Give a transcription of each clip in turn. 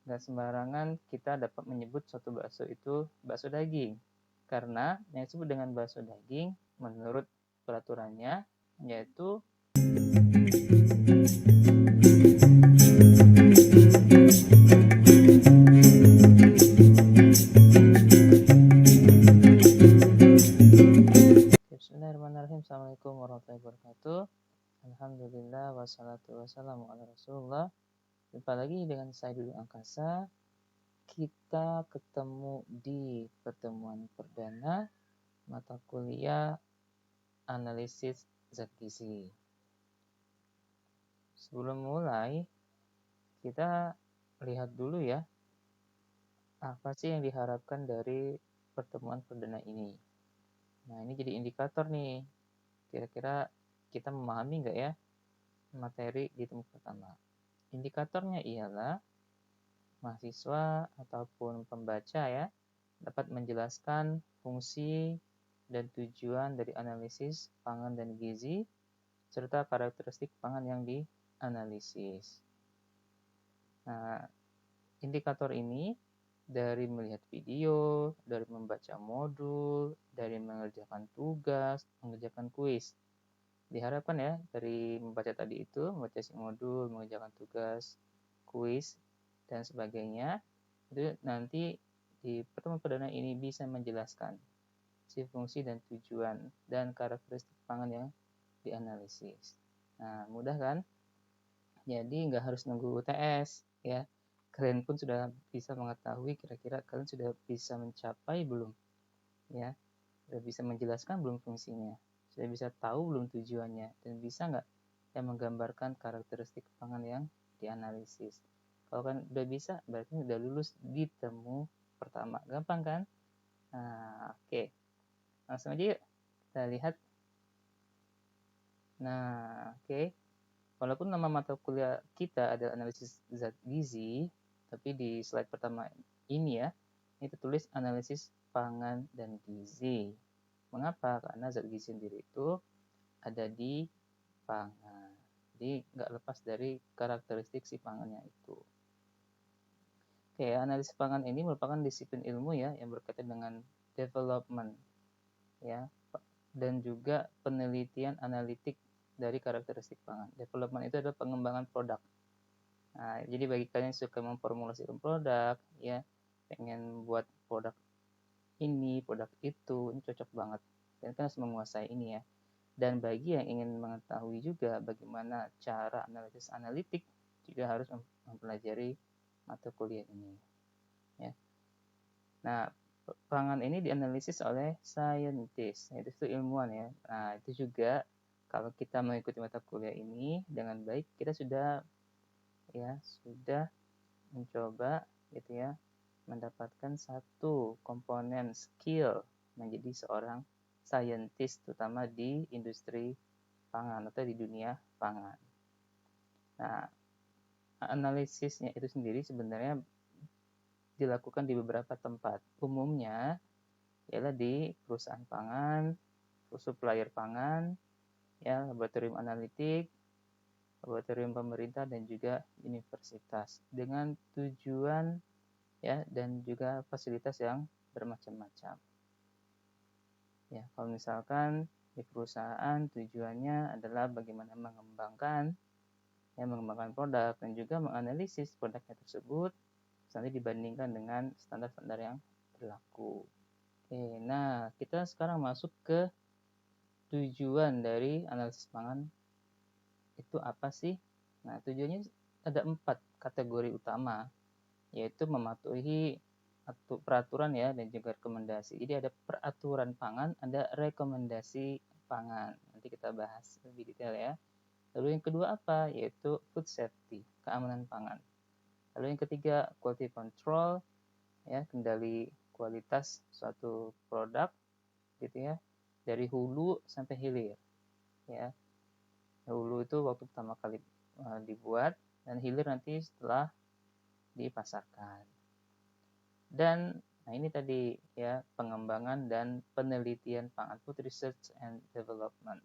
nggak sembarangan kita dapat menyebut suatu bakso itu bakso daging. Karena yang disebut dengan bakso daging menurut peraturannya yaitu Bismillahirrahmanirrahim. Assalamualaikum warahmatullahi wabarakatuh. Alhamdulillah wassalatu wassalamu ala Rasulullah. Jumpa lagi dengan saya Dudi Angkasa. Kita ketemu di pertemuan perdana mata kuliah analisis zat gizi. Sebelum mulai, kita lihat dulu ya, apa sih yang diharapkan dari pertemuan perdana ini. Nah, ini jadi indikator nih, kira-kira kita memahami nggak ya materi di tempat pertama. Indikatornya ialah mahasiswa ataupun pembaca ya dapat menjelaskan fungsi dan tujuan dari analisis pangan dan gizi serta karakteristik pangan yang dianalisis. Nah, indikator ini dari melihat video, dari membaca modul, dari mengerjakan tugas, mengerjakan kuis. Diharapkan ya dari membaca tadi itu, membaca si modul, mengerjakan tugas, kuis, dan sebagainya, itu nanti di pertemuan perdana ini bisa menjelaskan si fungsi dan tujuan dan karakteristik pangan yang dianalisis. Nah, mudah kan? Jadi nggak harus nunggu UTS ya. Kalian pun sudah bisa mengetahui kira-kira kalian sudah bisa mencapai belum ya. Sudah bisa menjelaskan belum fungsinya. Sudah bisa tahu belum tujuannya dan bisa nggak yang menggambarkan karakteristik pangan yang dianalisis. Kalau kan udah bisa berarti udah lulus di temu pertama. Gampang kan? Nah, oke. Langsung aja yuk kita lihat. Nah, oke. Walaupun nama mata kuliah kita adalah analisis zat gizi, tapi di slide pertama ini ya, ini tertulis analisis pangan dan gizi. Mengapa? Karena zat gizi sendiri itu ada di pangan. Jadi nggak lepas dari karakteristik si pangannya itu. Oke, analisis pangan ini merupakan disiplin ilmu ya yang berkaitan dengan development ya dan juga penelitian analitik dari karakteristik pangan. Development itu adalah pengembangan produk. Nah, jadi bagi kalian yang suka memformulasikan produk, ya, pengen buat produk ini, produk itu, ini cocok banget. Dan kalian harus menguasai ini ya. Dan bagi yang ingin mengetahui juga bagaimana cara analisis analitik, juga harus mempelajari mata kuliah ini. Ya. Nah, pangan ini dianalisis oleh scientist, yaitu ilmuwan ya. Nah, itu juga kalau kita mengikuti mata kuliah ini dengan baik, kita sudah mencoba gitu ya mendapatkan satu komponen skill menjadi seorang scientist terutama di industri pangan atau di dunia pangan. Nah, analisisnya itu sendiri sebenarnya dilakukan di beberapa tempat. Umumnya ialah di perusahaan pangan, supplier pangan, ya, laboratorium analitik, laboratorium pemerintah dan juga universitas dengan tujuan ya dan juga fasilitas yang bermacam-macam. Ya, kalau misalkan di perusahaan tujuannya adalah bagaimana mengembangkan produk dan juga menganalisis produknya tersebut nanti dibandingkan dengan standar-standar yang berlaku. Oke, nah kita sekarang masuk ke tujuan dari analisis pangan itu apa sih? Nah, tujuannya ada 4 kategori utama, yaitu mematuhi peraturan ya dan juga rekomendasi. Jadi ada peraturan pangan, ada rekomendasi pangan. Nanti kita bahas lebih detail ya. Lalu yang kedua apa? Yaitu food safety, keamanan pangan. Lalu yang ketiga quality control, ya kendali kualitas suatu produk, gitu ya, dari hulu sampai hilir. Ya, hulu itu waktu pertama kali dibuat dan hilir nanti setelah dipasarkan. Dan nah ini tadi ya pengembangan dan penelitian pangan, food research and development.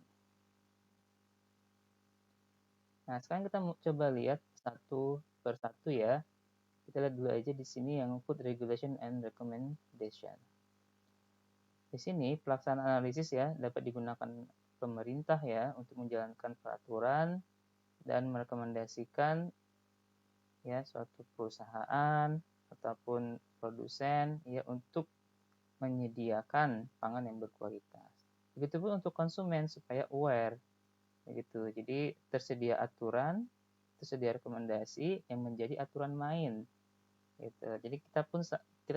Nah, sekarang kita coba lihat satu persatu ya. Kita lihat dulu aja di sini yang Food Regulation and Recommendation. Di sini pelaksanaan analisis ya dapat digunakan pemerintah ya untuk menjalankan peraturan dan merekomendasikan ya suatu perusahaan ataupun produsen ya untuk menyediakan pangan yang berkualitas. Begitupun untuk konsumen supaya aware begitu. Jadi tersedia aturan, tersedia rekomendasi yang menjadi aturan main. Gitu. Jadi kita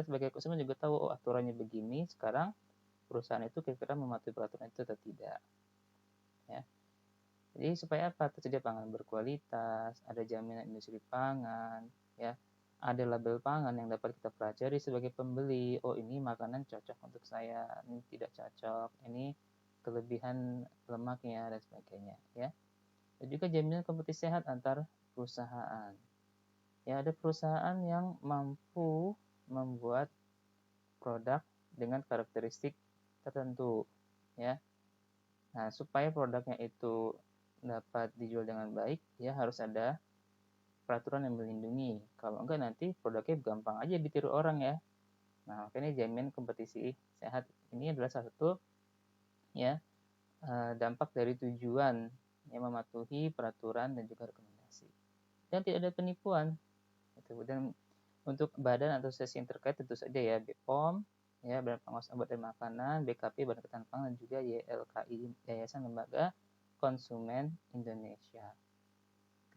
sebagai konsumen juga tahu oh aturannya begini, sekarang perusahaan itu kira-kira mematuhi peraturan itu atau tidak. Ya. Jadi supaya apa? Tersedia pangan berkualitas, ada jaminan industri pangan, ya. Ada label pangan yang dapat kita pelajari sebagai pembeli. Oh, ini makanan cocok untuk saya, ini tidak cocok, ini kelebihan lemaknya dan sebagainya, ya. Dan juga jaminan kompetisi sehat antar perusahaan. Ya, ada perusahaan yang mampu membuat produk dengan karakteristik tertentu, ya. Nah, supaya produknya itu dapat dijual dengan baik, ya harus ada peraturan yang melindungi. Kalau enggak nanti produknya gampang aja ditiru orang ya. Nah, makanya jamin kompetisi sehat ini adalah salah satu ya dampak dari tujuan yang mematuhi peraturan dan juga rekomendasi. Dan tidak ada penipuan. Dan untuk badan atau asosiasi yang terkait tentu saja ya BPOM, ya Badan Pengawas Obat dan Makanan, BKP Badan Ketahanan Pangan, dan juga YLKI Yayasan Lembaga Konsumen Indonesia.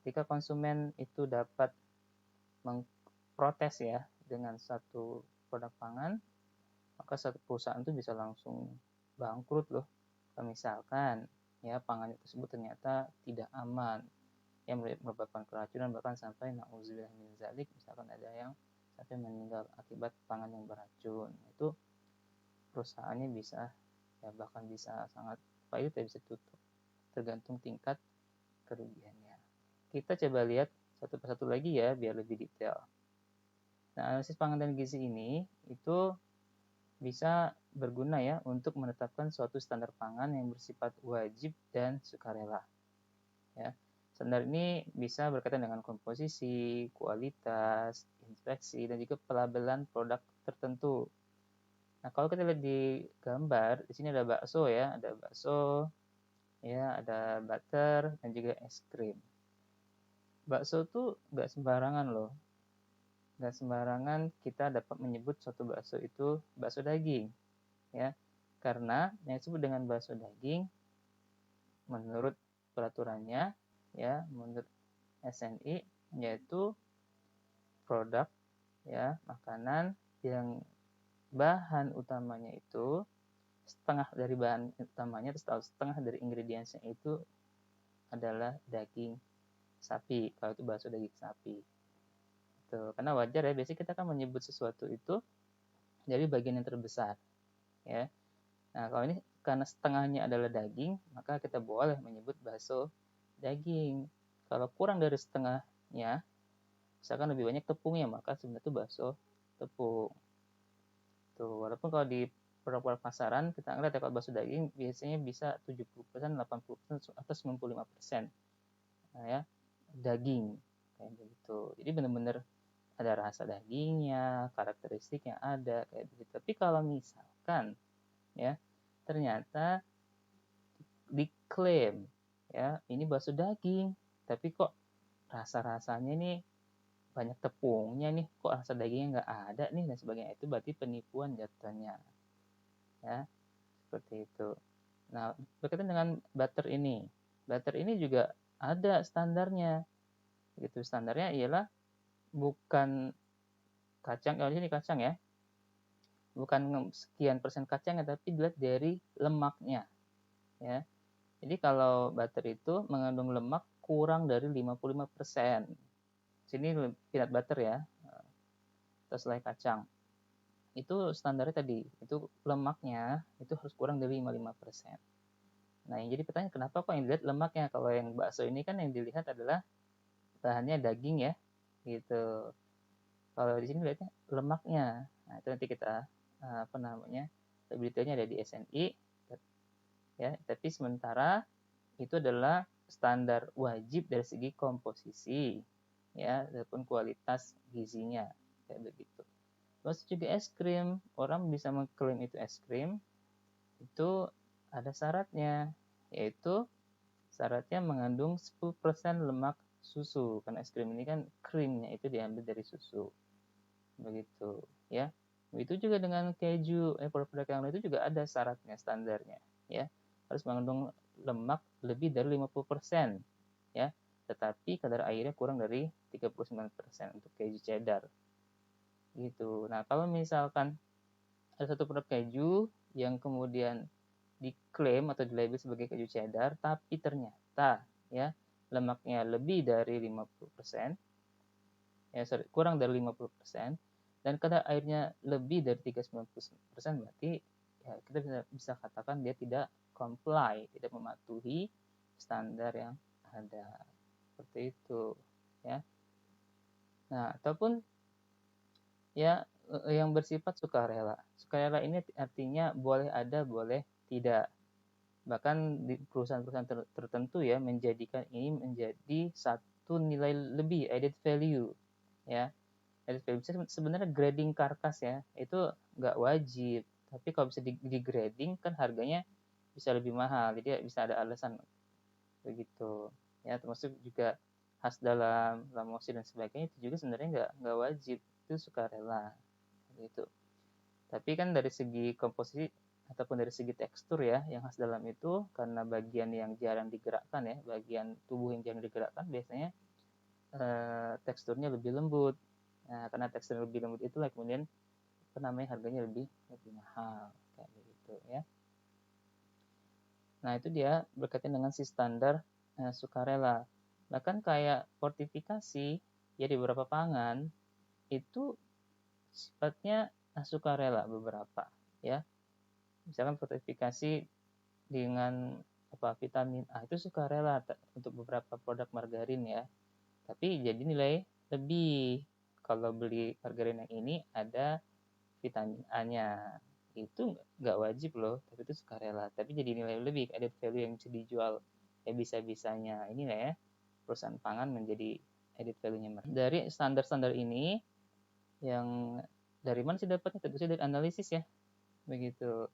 Ketika konsumen itu dapat mengprotes ya dengan satu produk pangan, maka satu perusahaan itu bisa langsung bangkrut loh. Misalkan ya pangan tersebut ternyata tidak aman, yang menyebabkan keracunan bahkan sampai na'udzubillah min dzalik, misalkan ada yang sampai meninggal akibat pangan yang beracun, itu perusahaannya bisa ya bahkan bisa sangat pahit, bisa tutup tergantung tingkat kerugiannya. Kita coba lihat satu persatu lagi ya biar lebih detail. Nah, analisis pangan dan gizi ini itu bisa berguna ya untuk menetapkan suatu standar pangan yang bersifat wajib dan sukarela. Ya. Standar ini bisa berkaitan dengan komposisi, kualitas, inspeksi, dan juga pelabelan produk tertentu. Nah, kalau kita lihat di gambar, di sini ada bakso ya, ada butter, dan juga es krim. Bakso tuh nggak sembarangan loh. Nggak sembarangan kita dapat menyebut suatu bakso itu bakso daging. Ya, karena yang disebut dengan bakso daging menurut peraturannya ya menurut SNI yaitu produk ya makanan yang bahan utamanya itu setengah dari bahan utamanya atau setengah dari ingredientsnya itu adalah daging sapi. Kalau itu bakso daging sapi itu karena wajar ya, biasanya kita kan menyebut sesuatu itu dari bagian yang terbesar ya. Nah, kalau ini karena setengahnya adalah daging, maka kita boleh menyebut bakso daging. Kalau kurang dari setengahnya, misalkan lebih banyak tepungnya, maka sebenarnya itu bakso tepung. Tuh, walaupun kalau di produk-produk pasaran kita ngeliat ya kalau bakso daging biasanya bisa 70%, 80% atau 95%. Nah, ya, daging kayak begitu. Jadi benar-benar ada rasa dagingnya, karakteristiknya ada kayak begitu. Tapi kalau misalkan ya ternyata diklaim ya ini bakso daging tapi kok rasa-rasanya nih banyak tepungnya nih, kok rasa dagingnya nggak ada nih dan sebagainya, itu berarti penipuan jatuhnya ya seperti itu. Nah, berkaitan dengan butter ini juga ada standarnya gitu. Standarnya ialah bukan kacang, ini kacang ya, bukan sekian persen kacangnya tapi dilihat dari lemaknya ya. Jadi kalau butter itu mengandung lemak kurang dari 55%. Sini peanut butter ya, atau selai kacang. Itu standarnya tadi, itu lemaknya itu harus kurang dari 55%. Nah, yang jadi pertanyaan kenapa kok yang dilihat lemaknya? Kalau yang bakso ini kan yang dilihat adalah bahannya daging ya, gitu. Kalau di sini lihatnya lemaknya. Nah, itu nanti kita lebih detailnya ada di SNI ya. Tapi sementara itu adalah standar wajib dari segi komposisi ya, ataupun kualitas gizinya kayak begitu. Terus juga es krim, orang bisa mengklaim itu es krim, itu ada syaratnya, yaitu syaratnya mengandung 10% lemak susu, karena es krim ini kan krimnya itu diambil dari susu, begitu ya. Itu juga dengan keju, produk-produk yang lain itu juga ada syaratnya, standarnya ya, harus mengandung lemak lebih dari 50% ya, tetapi kadar airnya kurang dari 39% untuk keju cheddar gitu. Nah, kalau misalkan ada satu produk keju yang kemudian diklaim atau dilabel sebagai keju cheddar, tapi ternyata ya lemaknya lebih dari 50%, ya kurang dari 50%, dan kadar airnya lebih dari 39%, berarti ya kita bisa katakan dia tidak comply, tidak mematuhi standar yang ada, seperti itu ya. Nah, ataupun ya yang bersifat sukarela. Sukarela ini artinya boleh ada, boleh tidak. Bahkan di perusahaan-perusahaan tertentu ya menjadikan ini menjadi satu nilai lebih, added value ya. Added value sebenarnya grading karkas ya, itu nggak wajib. Tapi kalau bisa di grading kan harganya bisa lebih mahal, jadi bisa ada alasan begitu ya. Termasuk juga khas dalam lamosi dan sebagainya itu juga sebenarnya nggak wajib, itu sukarela gitu. Tapi kan dari segi komposisi ataupun dari segi tekstur ya, yang khas dalam itu karena bagian yang jarang digerakkan ya, bagian tubuh yang jarang digerakkan, biasanya teksturnya lebih lembut. Nah, karena tekstur lebih lembut itulah kemudian harganya lebih mahal kayak begitu ya. Nah, itu dia berkaitan dengan si standar sukarela. Bahkan kayak fortifikasi ya di beberapa pangan itu sifatnya sukarela beberapa ya. Misalkan fortifikasi dengan vitamin A itu sukarela untuk beberapa produk margarin ya. Tapi jadi nilai lebih kalau beli margarin yang ini ada vitamin A-nya. Itu nggak wajib loh, tapi itu sukarela. Tapi jadi nilai lebih, added value yang bisa dijual ya bisa-bisanya. Ini ya perusahaan pangan menjadi added value-nya mereka. Dari standar-standar ini yang dari mana sih dapatnya? Tentu saja dari analisis ya, begitu.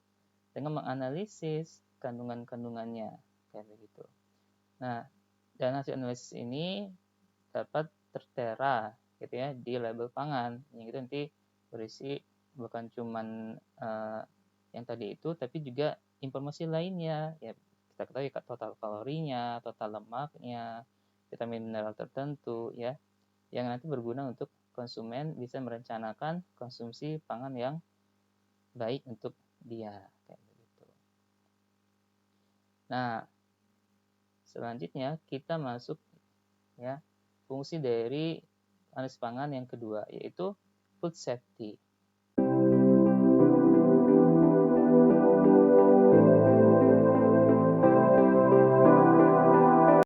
Dengan menganalisis kandungan-kandungannya kayak begitu. Nah, dan hasil analisis ini dapat tertera gitu ya di label pangan, yang itu nanti berisi bukan cuman yang tadi itu, tapi juga informasi lainnya ya, kita ketahui total kalorinya, total lemaknya, vitamin mineral tertentu ya, yang nanti berguna untuk konsumen bisa merencanakan konsumsi pangan yang baik untuk dia kayak begitu. Nah, selanjutnya kita masuk ya fungsi dari analisis pangan yang kedua, yaitu food safety.